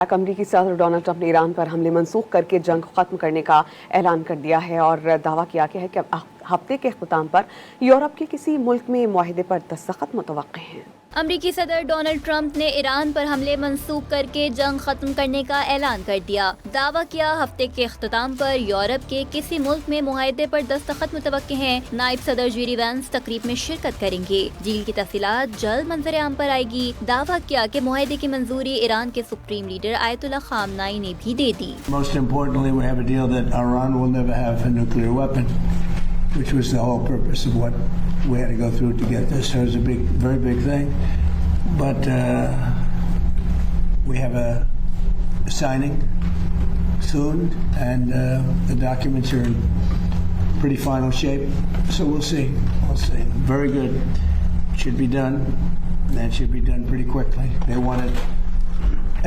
अमरीकी सदर Donald Trump ने ईरान पर हमले मनसूख करके जंग खत्म करने का ऐलान कर दिया है और दावा किया गया है कि अब हफ्ते के अख्ताम पर यूरोप के किसी मुल्क में मुआहदे पर दस्तखत मुतवक्किल हैं। अमरीकी सदर डोनाल्ड ट्रंप ने ईरान पर हमले मंसूख करके जंग खत्म करने का ऐलान कर दिया। दावा किया हफ्ते के अख्ताम पर यूरोप के किसी मुल्क में मुआहदे पर दस्तखत मुतवक्किल हैं। नायब सदर जेडी वैंस तकरीब में शिरकत करेंगे। डील की तफसीलात जल्द मंजर आम पर आएगी। दावा किया कि मुआहदे की मंजूरी ईरान के सुप्रीम लीडर आयतुल्लाह खामनाई ने भी दे दी। Most importantly, we have a deal that Iran will never have a nuclear weapon, which was the whole purpose of what we had to go through to get this. So it was a big, very big thing. But we have a signing soon, and the documents are in pretty final shape. So we'll see. We'll see. Very good. Should be done, and should be done pretty quickly. They want it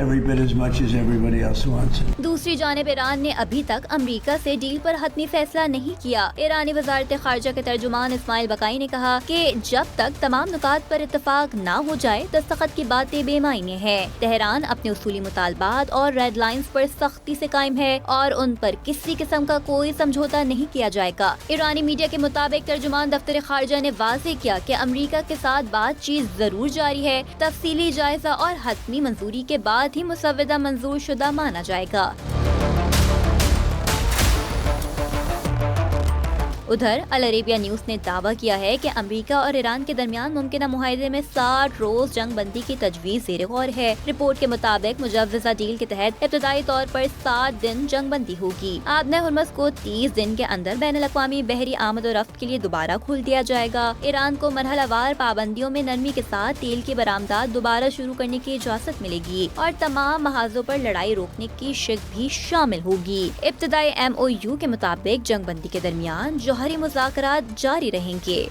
every bit as much as everybody else wants it. दूसरी जानिब Iran ने अभी तक America से deal पर हतमी फैसला नहीं किया। ईरानी वजारत खारजा के तर्जुमान इस्माइल बकाई ने कहा कि जब तक तमाम नुकात पर इत्तफाक ना हो जाए दस्तखत की बातें बेमायने हैं। तेहरान अपने उसूली मुतालबात और रेड लाइन्स पर सख्ती से कायम है और उन पर किसी किस्म का कोई समझौता नहीं किया जाएगा। ईरानी मीडिया के मुताबिक तर्जुमान दफ्तर खारजा ने वाज़ेह किया कि अमेरिका के साथ बातचीत जरूर जारी है। तफसीली जायजा और हतमी मंजूरी के बाद ही मुसव्वदा मंजूर शुदा माना जाएगा। उधर अल अरेबिया न्यूज ने दावा किया है कि अमेरिका और ईरान के दरमियान मुमकिन मुआहदे में 60 रोज जंग बंदी की तजवीज ज़ेर गौर है। रिपोर्ट के मुताबिक मुजव्वज़ा डील के तहत इब्तदाई तौर पर 7 दिन जंग बंदी होगी। आबने हुर्मुज़ को 30 दिन के अंदर बैन अल-अक़वामी बहरी आमद और रफ्त के लिए दोबारा खोल दिया जाएगा। ईरान को मरहलावार पाबंदियों में नरमी के साथ तेल की बरामदात दोबारा शुरू करने की इजाजत मिलेगी और तमाम महाजों पर लड़ाई रोकने की शिक भी शामिल होगी। इब्तदाई MOU के मुताबिक जंग बंदी के दरमियान जौहरी मुज़ाकरात जारी रहेंगे।